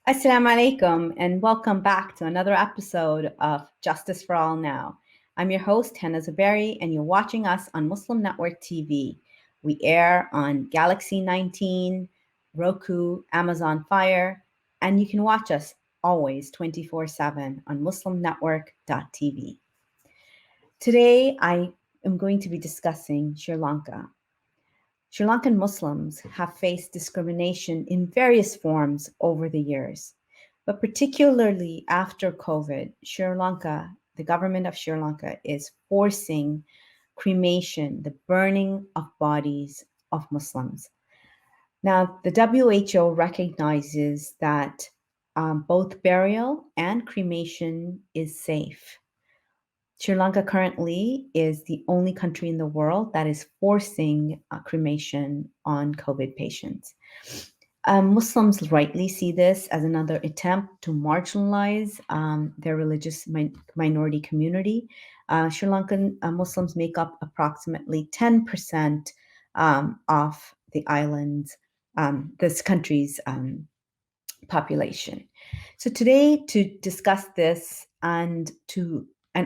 Assalamu alaikum and welcome back to another episode of Justice for All Now. I'm your host, Hena Zuberi, and you're watching us on Muslim Network TV. We air on Galaxy 19, Roku, Amazon Fire, and you can watch us always 24/7 on muslimnetwork.tv. Today, I am going to be discussing Sri Lanka. Sri Lankan Muslims have faced discrimination in various forms over the years, but particularly after COVID, the government of Sri Lanka is forcing cremation, the burning of bodies of Muslims. Now, the WHO recognizes that both burial and cremation is safe. Sri Lanka currently is the only country in the world that is forcing cremation on COVID patients. Muslims rightly see this as another attempt to marginalize their religious minority community. Sri Lankan Muslims make up approximately 10% of the island's, this country's population. So today, to discuss this and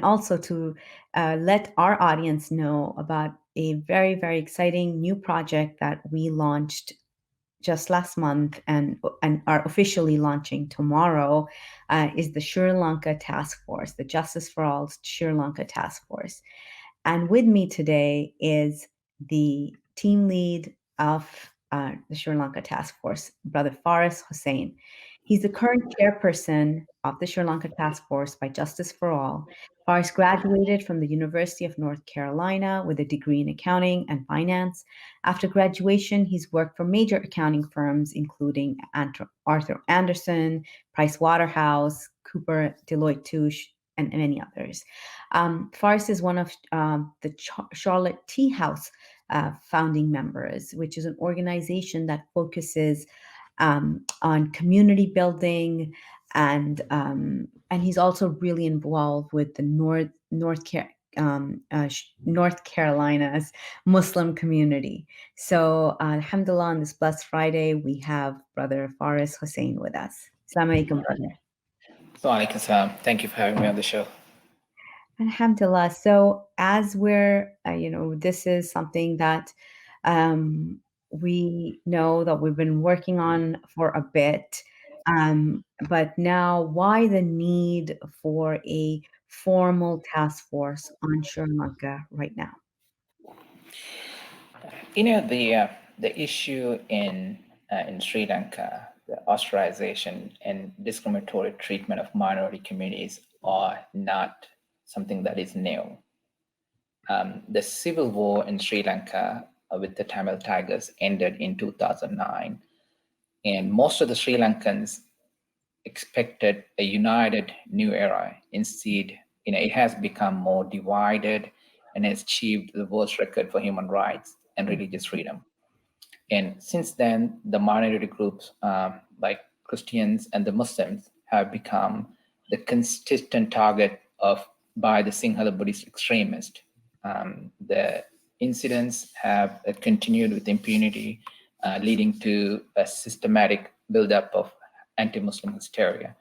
also to let our audience know about a very, very exciting new project that we launched just last month and are officially launching tomorrow, is the Sri Lanka Task Force, the Justice for All Sri Lanka Task Force. And with me today is the team lead of the Sri Lanka Task Force, Brother Faris Hussain. He's the current chairperson of the Sri Lanka Task Force by Justice for All. Faris graduated from the University of North Carolina with a degree in accounting and finance. After graduation, he's worked for major accounting firms, including Arthur Andersen, PriceWaterhouse, Cooper, Deloitte Touche, and many others. Faris is one of the Charlotte Tea House founding members, which is an organization that focuses on community building, and he's also really involved with the North Carolina's Muslim community. So, alhamdulillah, on this blessed Friday, we have Brother Faris Hussain with us. Assalamu alaikum, brother. Walaikum salam. Thank you for having me on the show. Alhamdulillah. So as we're, this is something that we know that we've been working on for a bit. But now, why the need for a formal task force on Sri Lanka right now? The issue in Sri Lanka, the ostracization and discriminatory treatment of minority communities are not something that is new. The civil war in Sri Lanka with the Tamil Tigers ended in 2009, and most of the Sri Lankans expected a united new era. Instead, it has become more divided and has achieved the worst record for human rights and religious freedom. And since then, the minority groups like Christians and the Muslims have become the consistent target by the Sinhalese Buddhist extremists. The incidents have continued with impunity, leading to a systematic buildup of anti-Muslim hysteria.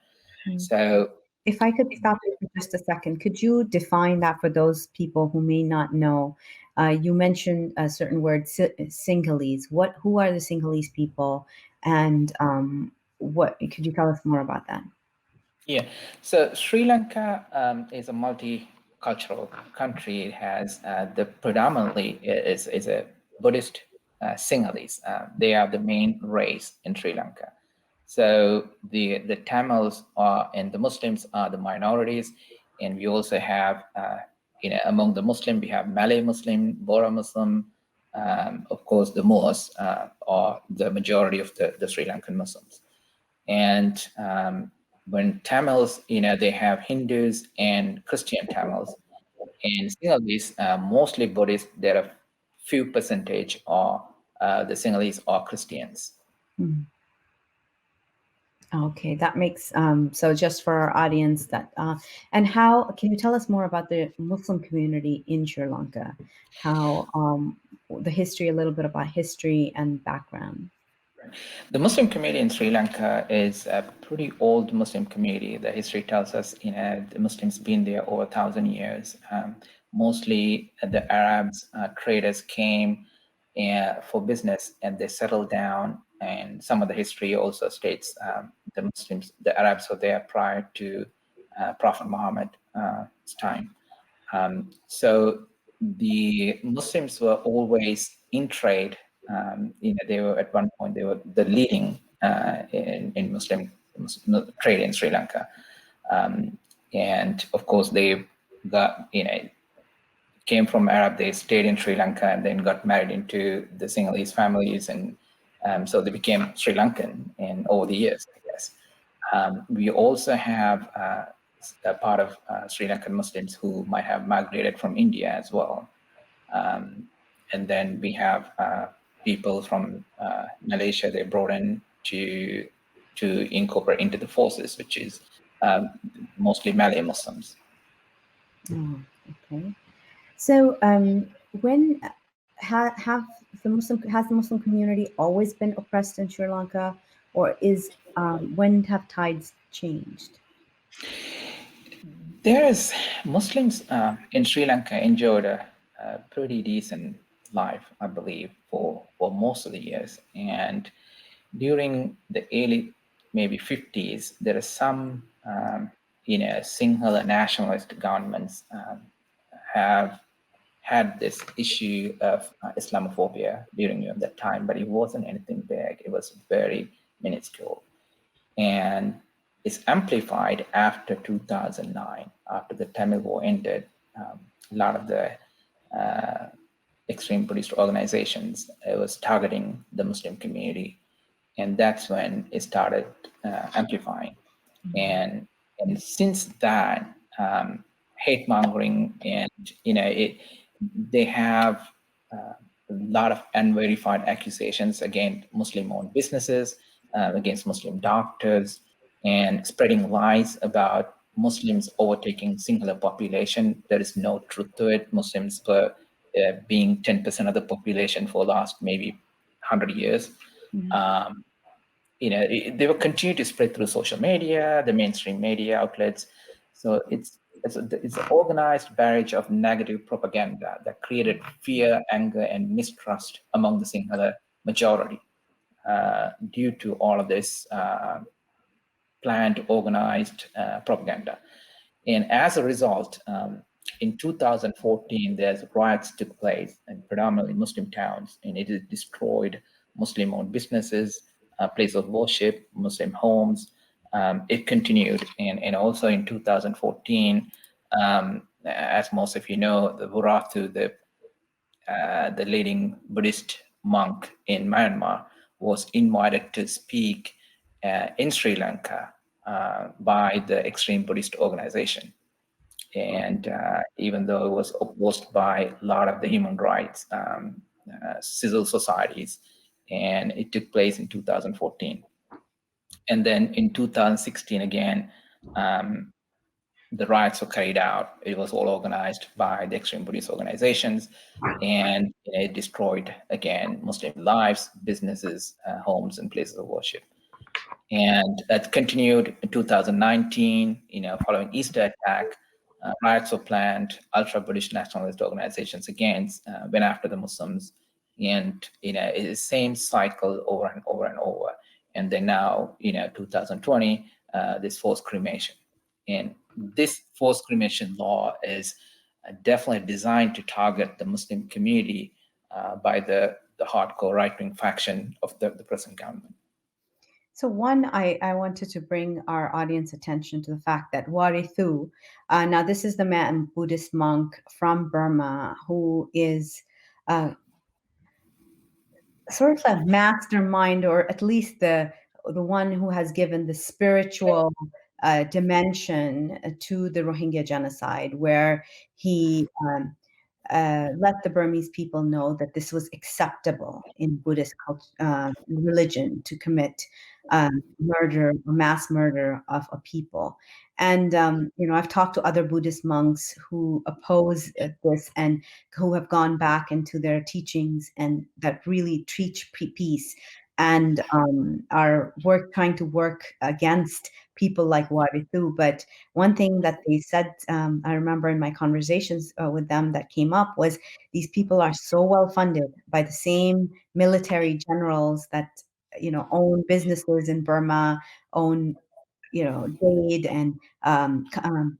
Mm-hmm. So, if I could stop you for just a second, could you define that for those people who may not know? You mentioned a certain word, Sinhalese. Who are the Sinhalese people, and what could you tell us more about that? Yeah, so Sri Lanka is a multicultural country. It has the predominantly is a Buddhist Sinhalese. They are the main race in Sri Lanka. So the Tamils and the Muslims are the minorities, and we also have among the Muslim we have Malay Muslim, Bora Muslim, of course the Moors are the majority of the Sri Lankan Muslims, and when Tamils, they have Hindus and Christian Tamils, and Sinhalese mostly Buddhist. There are few percentage are the Sinhalese are Christians. Mm-hmm. Okay, that makes so just for our audience that and how can you tell us more about the Muslim community in Sri Lanka? How the history, a little bit about history and background. The Muslim community in Sri Lanka is a pretty old Muslim community. The history tells us, the Muslims been there over 1,000 years. Mostly the Arabs traders came for business and they settled down. And some of the history also states the Arabs were there prior to Prophet Muhammad's time. So the Muslims were always in trade. They were at one point they were the leading in Muslim trade in Sri Lanka, and of course they got came from Arab. They stayed in Sri Lanka and then got married into the Sinhalese families, and so they became Sri Lankan. And over the years, I guess, we also have a part of Sri Lankan Muslims who might have migrated from India as well. And then we have people from Malaysia. They brought in to incorporate into the forces, which is mostly Malay Muslims. Oh, okay. So, when has the Muslim community always been oppressed in Sri Lanka, or when have tides changed? There's Muslims in Sri Lanka enjoyed a pretty decent life, I believe, for most of the years. And during the early maybe 50s, there are some Sinhala nationalist governments have had this issue of Islamophobia during that time, but it wasn't anything big. It was very minuscule. And it's amplified after 2009, after the Tamil War ended. A lot of the extreme Buddhist organizations was targeting the Muslim community, and that's when it started amplifying. And since that, hate mongering and they have a lot of unverified accusations against Muslim-owned businesses, against Muslim doctors, and spreading lies about Muslims overtaking Sinhala population. There is no truth to it. Muslims were being 10% of the population for the last maybe 100 years. Mm-hmm. They will continue to spread through social media, the mainstream media outlets. So it's an organized barrage of negative propaganda that created fear, anger, and mistrust among the Sinhala majority due to all of this planned, organized propaganda. And as a result, in 2014, there's riots took place in predominantly Muslim towns, and it has destroyed Muslim-owned businesses, places of worship, Muslim homes. It continued, and also in 2014, as most of you know, the Warithu, the leading Buddhist monk in Myanmar, was invited to speak in Sri Lanka by the extreme Buddhist organization. And even though it was opposed by a lot of the human rights, civil societies, and it took place in 2014. And then in 2016, again, the riots were carried out. It was all organized by the extreme Buddhist organizations, and it destroyed, again, Muslim lives, businesses, homes, and places of worship. And that continued in 2019, following Easter attack, riots were planned, ultra-Buddhist nationalist organizations against went after the Muslims, and it's the same cycle over and over and over. And then now, 2020, this forced cremation. And this forced cremation law is definitely designed to target the Muslim community by the hardcore right-wing faction of the present government. So one, I wanted to bring our audience attention to the fact that Warithu, now this is the man, Buddhist monk from Burma, who is sort of a mastermind, or at least the one who has given the spiritual dimension to the Rohingya genocide, where he let the Burmese people know that this was acceptable in Buddhist religion to commit murder, mass murder of a people. And, I've talked to other Buddhist monks who oppose this and who have gone back into their teachings and that really teach peace. and are trying to work against people like Warithu. But one thing that they said, I remember in my conversations with them that came up, was these people are so well funded by the same military generals that own businesses in Burma, own jade and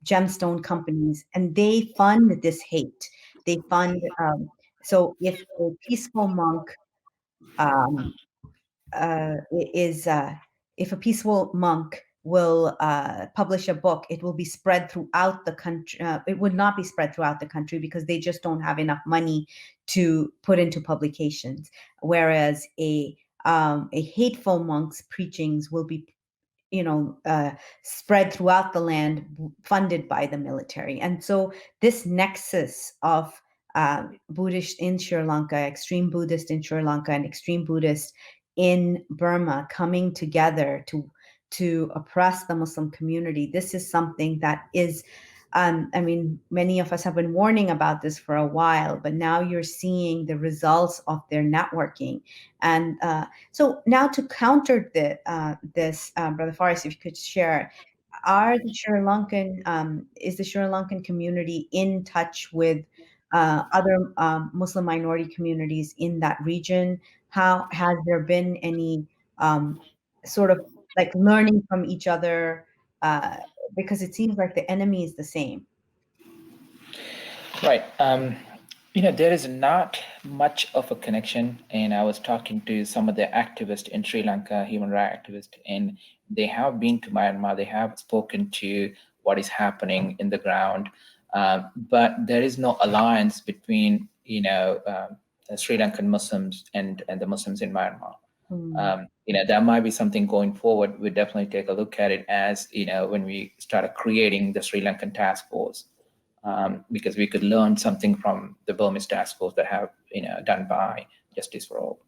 gemstone companies, and they fund this hate. They fund. So if a peaceful monk um, is if a peaceful monk will publish a book, it will be spread throughout the country. It would not be spread throughout the country because they just don't have enough money to put into publications. Whereas a hateful monk's preachings will be spread throughout the land, funded by the military. And so this nexus of Buddhist in Sri Lanka, extreme Buddhist in Sri Lanka, and extreme Buddhist in Burma coming together to oppress the Muslim community. This is something that is, many of us have been warning about this for a while, but now you're seeing the results of their networking. And so now to counter this, Brother Faris, if you could share, is the Sri Lankan community in touch with other Muslim minority communities in that region? How has there been any sort of like learning from each other? Because it seems like the enemy is the same. Right. There is not much of a connection. And I was talking to some of the activists in Sri Lanka, human rights activists, and they have been to Myanmar. They have spoken to what is happening in the ground. But there is no alliance between, the Sri Lankan Muslims and the Muslims in Myanmar. That might be something going forward. We definitely take a look at it as, when we started creating the Sri Lankan Task Force. Because we could learn something from the Burmese task force that have done by Justice for All.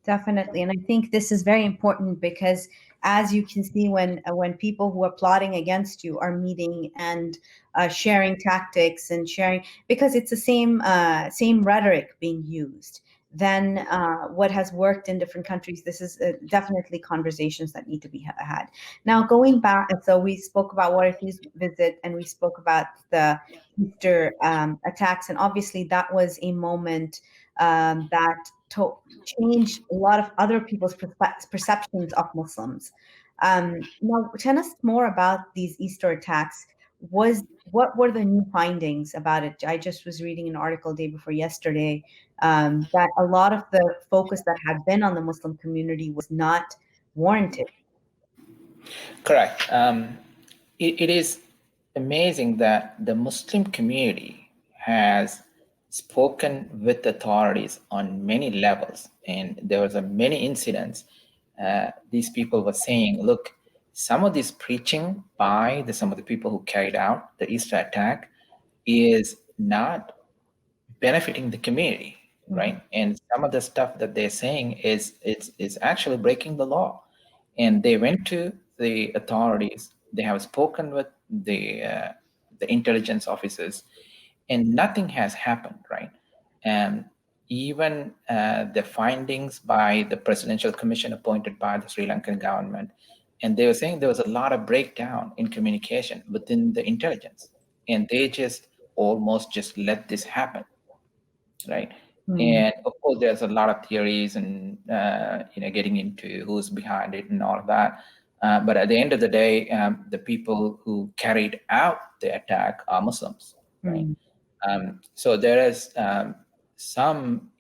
Definitely, and I think this is very important because, as you can see, when people who are plotting against you are meeting and sharing tactics and sharing, because it's the same rhetoric being used, then what has worked in different countries. This is definitely conversations that need to be had. Now, going back, so we spoke about Warithu's visit, and we spoke about the Easter attacks, and obviously that was a moment that changed a lot of other people's perceptions of Muslims. Now, tell us more about these Easter attacks. What were the new findings about it? I just was reading an article day before yesterday that a lot of the focus that had been on the Muslim community was not warranted. Correct. It is amazing that the Muslim community has spoken with authorities on many levels, and there was many incidents. These people were saying, "Look, some of this preaching by some of the people who carried out the Easter attack is not benefiting the community, right? And some of the stuff that they're saying is actually breaking the law." And they went to the authorities. They have spoken with the intelligence officers, and nothing has happened, right? And even the findings by the presidential commission appointed by the Sri Lankan government, and they were saying there was a lot of breakdown in communication within the intelligence, and they just almost just let this happen, right? And of course, there's a lot of theories and getting into who's behind it and all of that. But at the end of the day, the people who carried out the attack are Muslims, right? So there is some,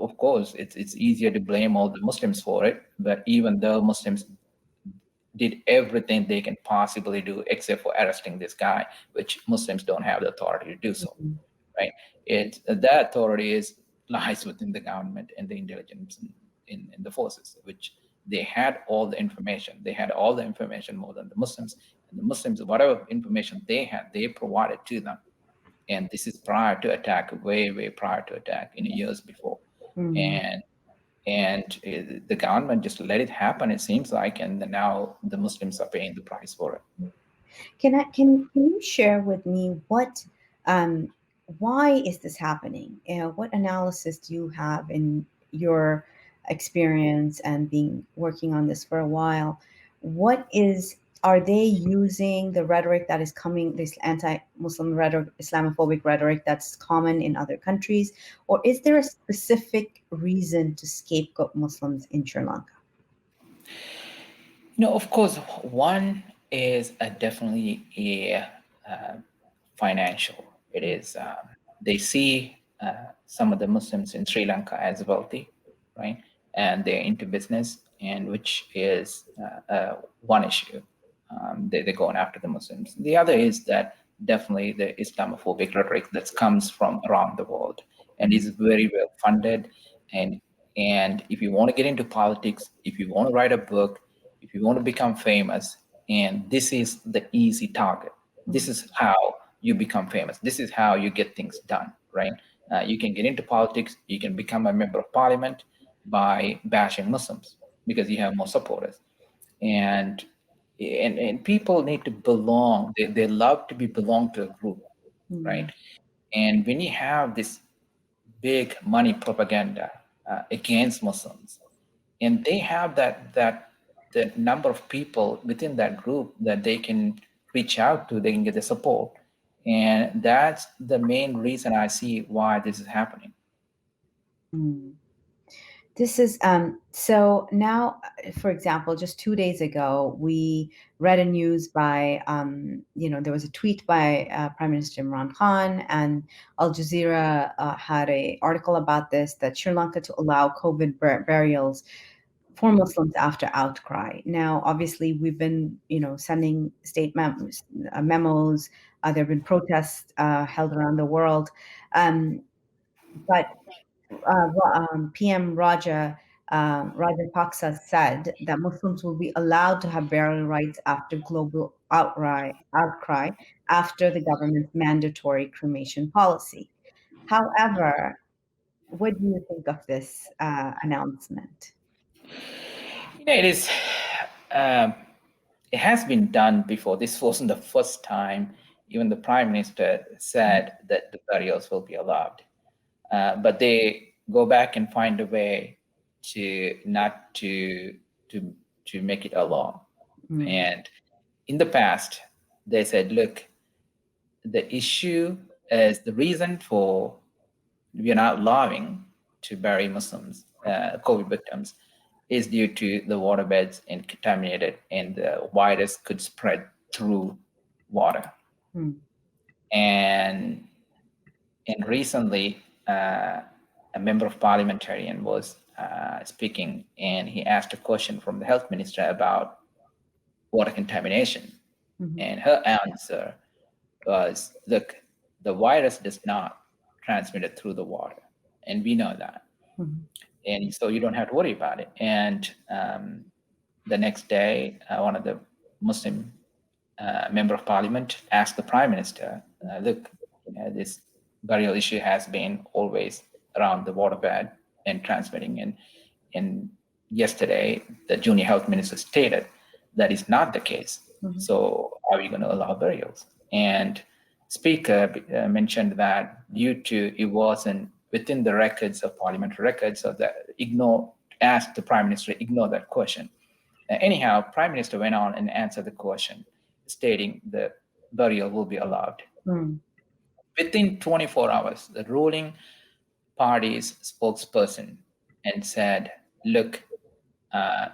of course, it's easier to blame all the Muslims for it. But even though Muslims did everything they can possibly do except for arresting this guy, which Muslims don't have the authority to do so, right? That authority lies within the government and the intelligence in the forces, which they had all the information. They had all the information more than the Muslims. And the Muslims, whatever information they had, they provided to them. And this is prior to attack, way prior to attack, in years before. And the government just let it happen, it seems like, and now the Muslims are paying the price for it. Can you share with me why is this happening? What analysis do you have in your experience and being working on this for a while. Are they using the rhetoric that is coming, this anti-Muslim rhetoric, Islamophobic rhetoric that's common in other countries, or is there a specific reason to scapegoat Muslims in Sri Lanka? Of course, one is definitely a financial. It is they see some of the Muslims in Sri Lanka as wealthy, right? And they're into business, and which is one issue. They're going after the Muslims. The other is that definitely the Islamophobic rhetoric that comes from around the world and is very well funded. And if you want to get into politics, if you want to write a book, if you want to become famous, and this is the easy target. This is how you become famous. This is how you get things done, right? You can get into politics. You can become a member of parliament by bashing Muslims because you have more supporters. And people need to belong. They love to belong to a group, right? And when you have this big money propaganda against Muslims, and they have that the number of people within that group that they can reach out to, they can get the support, and that's the main reason I see why this is happening. This is so now, for example, just 2 days ago, we read a news by, there was a tweet by Prime Minister Imran Khan, and Al Jazeera had an article about this, that Sri Lanka to allow COVID burials for Muslims after outcry. Now, obviously, we've been, sending state memos. There have been protests held around the world, but PM Rajapaksa said that Muslims will be allowed to have burial rights after global outcry after the government's mandatory cremation policy. However, what do you think of this announcement? It is. It has been done before. This wasn't the first time. Even the prime minister said that the burials will be allowed, but they go back and find a way to not to make it a law. And in the past, they said, look, the issue is the reason for we are not allowing to bury Muslims, COVID victims, is due to the waterbeds and contaminated, and the virus could spread through water. And recently, a member of parliamentarian was speaking, and he asked a question from the health minister about water contamination. And her answer was, look, the virus does not transmit it through the water, and we know that. And so you don't have to worry about it. And the next day, one of the Muslim member of parliament asked the prime minister, look, this burial issue has been always around the waterbed and transmitting. And yesterday, the junior health minister stated that is not the case. So are we going to allow burials? And Speaker mentioned that due to it wasn't within the records of parliamentary records, so that asked the prime minister to ignore that question. Anyhow, prime minister went on and answered the question, stating the burial will be allowed. Within 24 hours, the ruling party's spokesperson and said, look,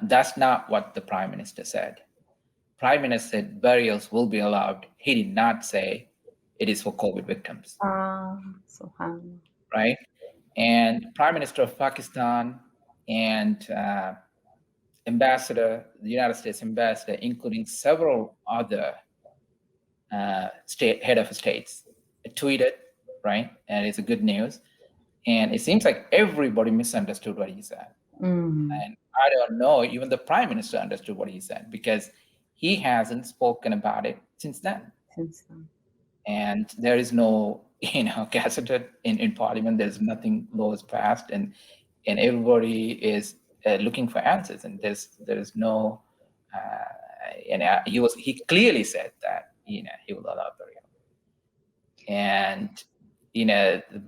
that's not what the prime minister said. Prime minister said burials will be allowed. He did not say it is for COVID victims. Right? And Prime Minister of Pakistan and the United States ambassador, including several other head of states, tweeted, right? And it's a good news. And it seems like everybody misunderstood what he said. And I don't know, even the prime minister understood what he said, because he hasn't spoken about it since then. And there is no, gazetted in parliament. There's nothing laws passed, and everybody is looking for answers. And there is no, he clearly said that he will allow burial. And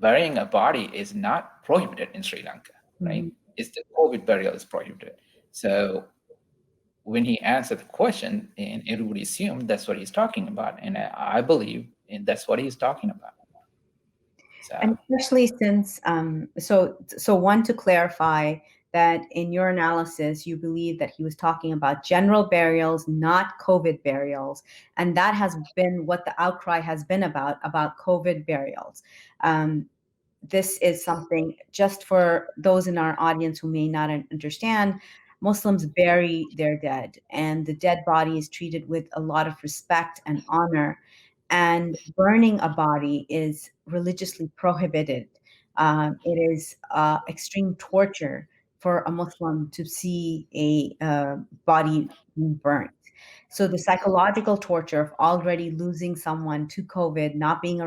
burying a body is not prohibited in Sri Lanka, right? is the COVID burial is prohibited. So when he answered the question, and everybody assumed that's what he's talking about, and I believe and that's what he's talking about. So, And especially since, so one, to clarify that in your analysis, you believe that he was talking about general burials, not COVID burials. And that has been what the outcry has been about COVID burials. This is something, just for those in our audience who may not understand, Muslims bury their dead, and the dead body is treated with a lot of respect and honor. And burning a body is religiously prohibited. It is extreme torture for a Muslim to see a body being burnt. So the psychological torture of already losing someone to COVID, not being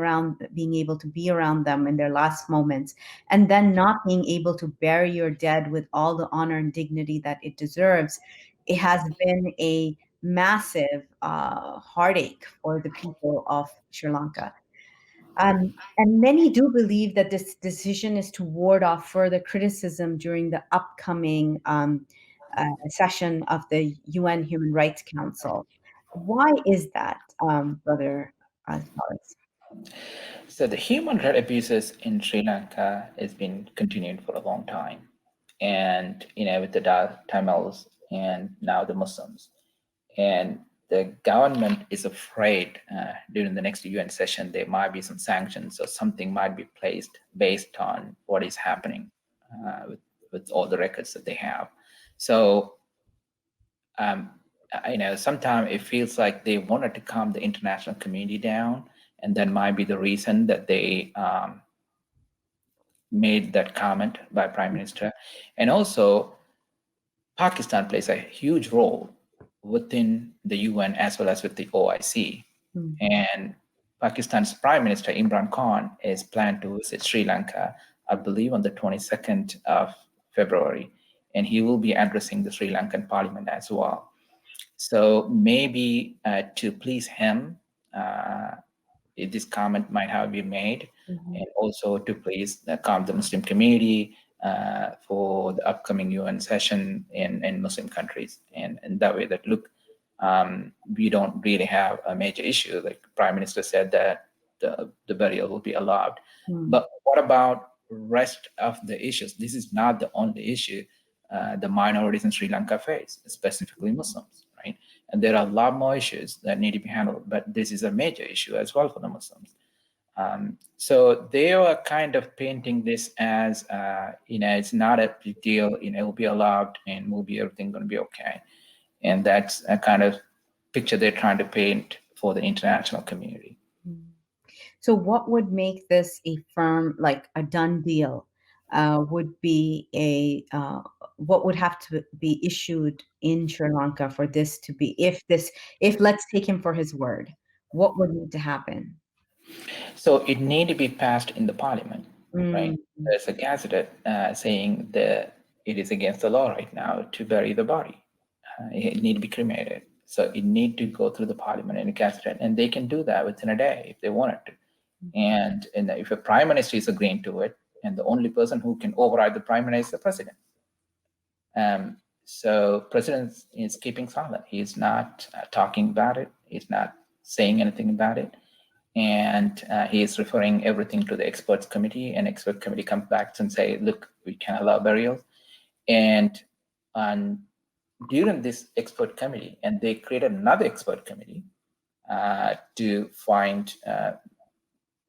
able to be around them in their last moments, and then not being able to bury your dead with all the honor and dignity that it deserves, it has been a massive heartache for the people of Sri Lanka. And many do believe that this decision is to ward off further criticism during the upcoming session of the UN Human Rights Council. Why is that, Brother Faris? so the human rights abuses in Sri Lanka has been continuing for a long time, and with the Tamils and now the Muslims, and the government is afraid during the next UN session there might be some sanctions or something might be placed based on what is happening with all the records that they have. So sometimes it feels like they wanted to calm the international community down, and that might be the reason that they made that comment by Prime Minister. And also, Pakistan plays a huge role within the UN as well as with the OIC. And Pakistan's Prime Minister Imran Khan is planned to visit Sri Lanka, I believe, on the 22nd of February, and he will be addressing the Sri Lankan Parliament as well. So maybe to please him, this comment might have been made, and also to please calm the Muslim community for the upcoming UN session in Muslim countries, and that way that look, we don't really have a major issue. Like Prime Minister said that the burial will be allowed, but what about rest of the issues? This is not the only issue the minorities in Sri Lanka face, specifically Muslims, right? And there are a lot more issues that need to be handled, but this is a major issue as well for the Muslims. So they are kind of painting this as, it's not a big deal, it will be allowed and will be everything going to be okay. And that's a kind of picture they're trying to paint for the international community. So what would make this a firm, like a done deal? Would be what would have to be issued in Sri Lanka for this to be, if let's take him for his word, what would need to happen? So it need to be passed in the parliament, right? There's a gazette saying that it is against the law right now to bury the body. It need to be cremated. So it need to go through the parliament and a gazette, and they can do that within a day if they wanted to. And if a prime minister is agreeing to it, and the only person who can override the prime minister is the president. So president is keeping silent. He's not talking about it. He's not saying anything about it. And he is referring everything to the experts committee, and expert committee comes back and say, look, we can allow burials. And during this expert committee, and they created another expert committee to find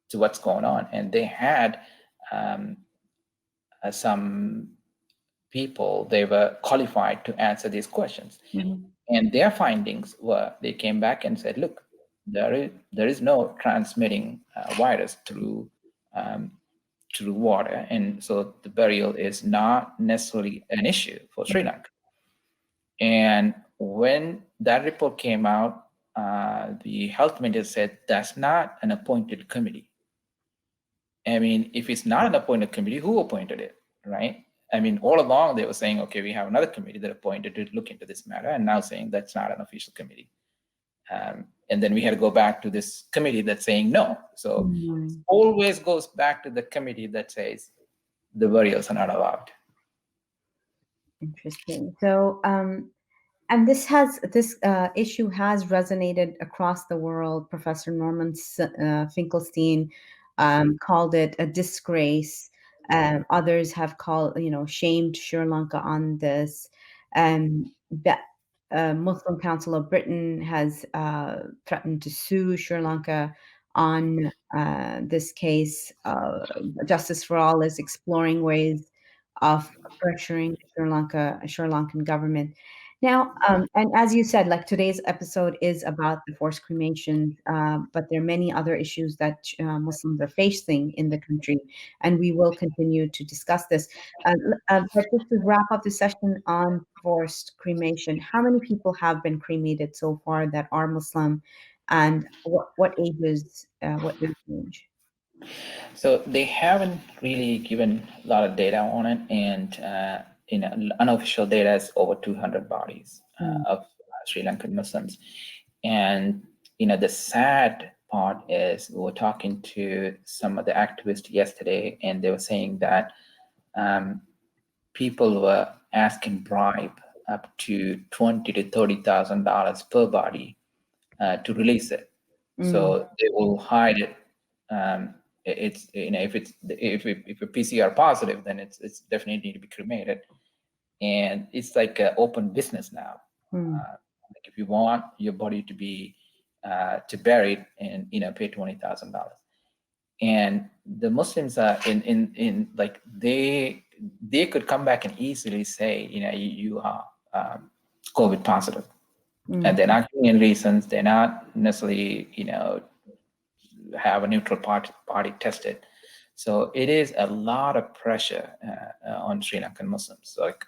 to what's going on. And they had some people, they were qualified to answer these questions. And their findings were, they came back and said, look, there is no transmitting virus through water. And so the burial is not necessarily an issue for Sri Lanka. And when that report came out, the health minister said that's not an appointed committee. I mean, if it's not an appointed committee, who appointed it, right? I mean, all along they were saying, okay, we have another committee that appointed to look into this matter, and now saying that's not an official committee. And then we had to go back to this committee that's saying no. So it always goes back to the committee that says the burials are not allowed. Interesting. So, and this issue has resonated across the world. Professor Norman Finkelstein called it a disgrace. Others have shamed Sri Lanka on this. The Muslim Council of Britain has threatened to sue Sri Lanka on this case. Justice for All is exploring ways of pressuring Sri Lankan government. Now, and as you said, like today's episode is about the forced cremation, but there are many other issues that Muslims are facing in the country, and we will continue to discuss this. But just to wrap up the session on forced cremation, how many people have been cremated so far that are Muslim, and what ages, what age range? So they haven't really given a lot of data on it, and unofficial data is over 200 bodies of Sri Lankan Muslims. And the sad part is we were talking to some of the activists yesterday, and they were saying that people were asking bribe up to $20,000 to $30,000 per body to release it. So they will hide it. It's if a PCR positive, then it's definitely need to be cremated, and it's like an open business now. Like if you want your body to be to buried, and pay $20,000, and the Muslims are in like they could come back and easily say you are COVID positive, and they're not giving any reasons. They're not necessarily have a neutral party tested. So it is a lot of pressure on Sri Lankan Muslims. Like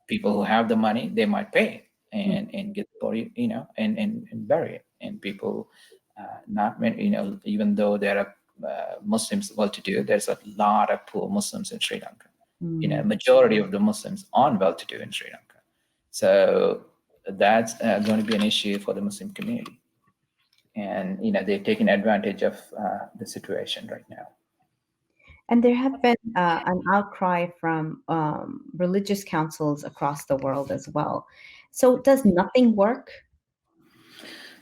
people who have the money, they might pay and get the body, and bury it. And people not many, even though there are Muslims well-to-do, there's a lot of poor Muslims in Sri Lanka. Majority of the Muslims aren't well-to-do in Sri Lanka. So that's going to be an issue for the Muslim community. And they're taking advantage of the situation right now. And there have been an outcry from religious councils across the world as well. So does nothing work?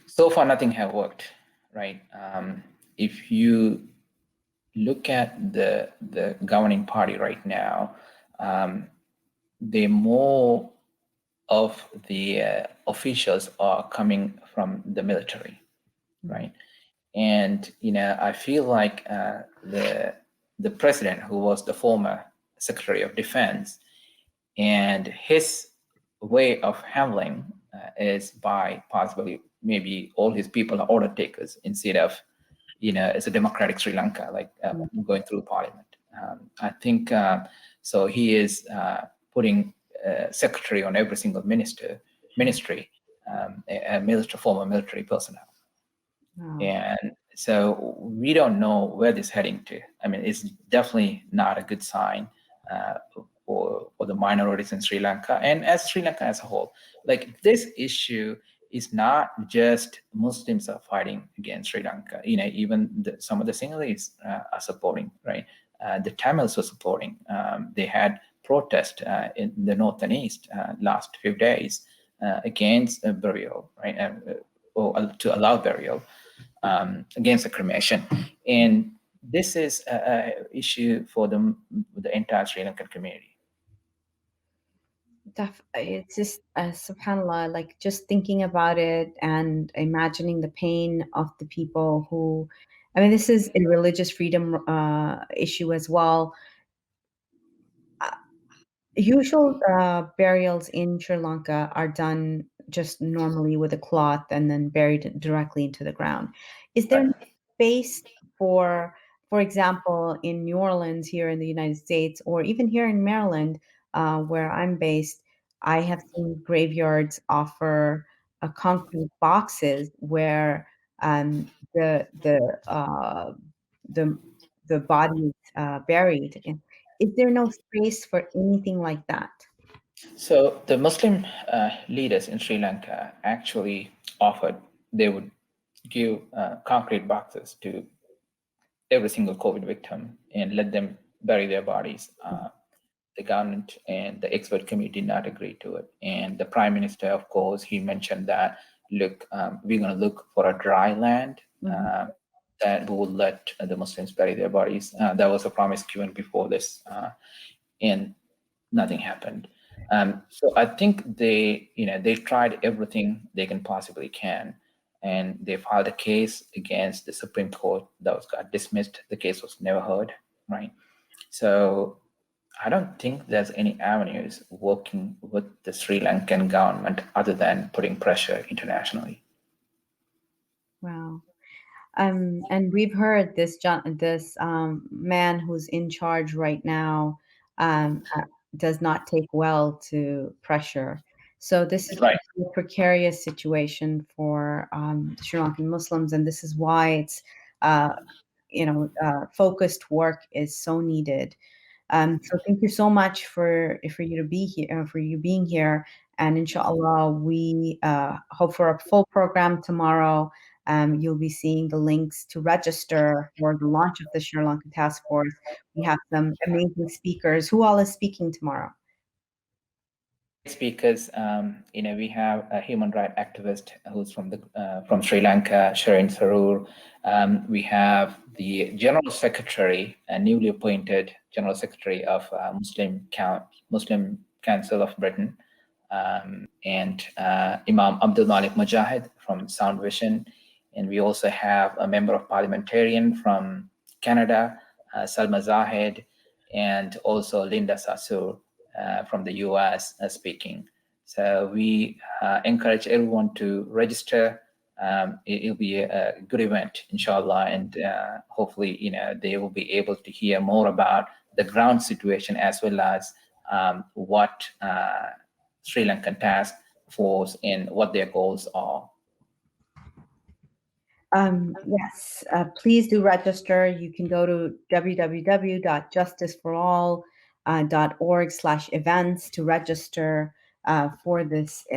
So far, nothing have worked, right? If you look at the governing party right now, they more of the officials are coming from the military, right? And I feel like the president, who was the former Secretary of Defense, and his way of handling is by possibly maybe all his people are order takers instead of it's a democratic Sri Lanka, like going through parliament. I think so. He is putting secretary on every single ministry, a former military personnel. And so we don't know where this is heading to. I mean, it's definitely not a good sign for the minorities in Sri Lanka and as Sri Lanka as a whole. Like this issue is not just Muslims are fighting against Sri Lanka. Even some of the Sinhalese are supporting, right? The Tamils were supporting. They had protest in the north and east last few days against burial, right? Or to allow burial. Against the cremation, and this is an issue for the entire Sri Lankan community. It's just subhanallah, like just thinking about it and imagining the pain of the people who, I mean, this is a religious freedom issue as well. Usual burials in Sri Lanka are done just normally with a cloth and then buried directly into the ground. Is there space for example, in New Orleans here in the United States, or even here in Maryland, where I'm based, I have seen graveyards offer concrete boxes where the body is buried. Is there no space for anything like that? So the Muslim leaders in Sri Lanka actually offered they would give concrete boxes to every single COVID victim and let them bury their bodies the government and the expert committee did not agree to it. And the prime minister, of course, he mentioned that, look, we're going to look for a dry land that we will let the Muslims bury their bodies. That was a promise given before this, and nothing happened. So I think they tried everything they can possibly can, and they filed a case against the Supreme Court that got dismissed. The case was never heard, right? So I don't think there's any avenues working with the Sri Lankan government other than putting pressure internationally. Wow. And we've heard this man who's in charge right now does not take well to pressure. So this is right. a precarious situation for the Sri Lankan Muslims, and this is why it's focused work is so needed. So thank you so much for you to be here, for you being here, and inshallah we hope for a full program tomorrow. You'll be seeing the links to register for the launch of the Sri Lanka Task Force. We have some amazing speakers. Who all is speaking tomorrow? Speakers, we have a human rights activist who's from Sri Lanka, Shireen Sarur. We have the General Secretary, a newly appointed General Secretary of Muslim Council of Britain, and Imam Abdul Malik Mujahid from Sound Vision. And we also have a member of parliamentarian from Canada, Salma Zahid, and also Linda Sassour from the US speaking. So we encourage everyone to register. It'll be a good event, inshallah, and hopefully, they will be able to hear more about the ground situation as well as what Sri Lankan Task Force and what their goals are. Yes, please do register. You can go to www.justiceforall.org/events to register for this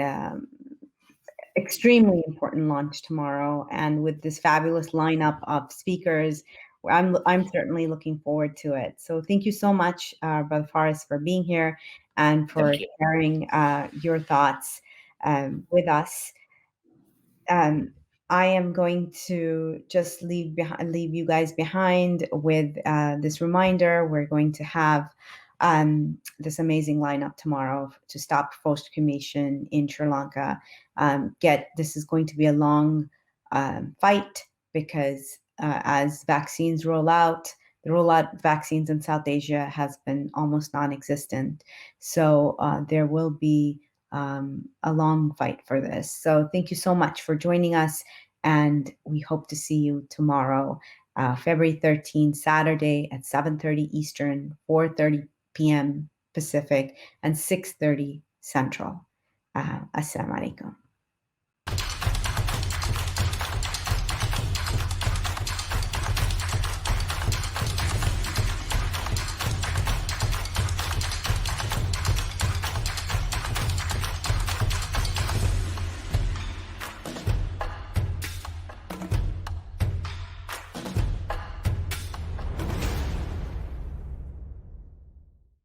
extremely important launch tomorrow. And with this fabulous lineup of speakers, I'm certainly looking forward to it. So thank you so much, Brother Faris, for being here and for sharing your thoughts with us. I am going to just leave you guys behind with this reminder. We're going to have this amazing lineup tomorrow to stop forced cremation in Sri Lanka. This is going to be a long fight because as vaccines roll out, the rollout of vaccines in South Asia has been almost non-existent. So there will be a long fight for this. So thank you so much for joining us, and we hope to see you tomorrow, February 13th, Saturday at 7:30 Eastern, 4:30 p.m. Pacific, and 6:30 Central. Assalamu alaikum.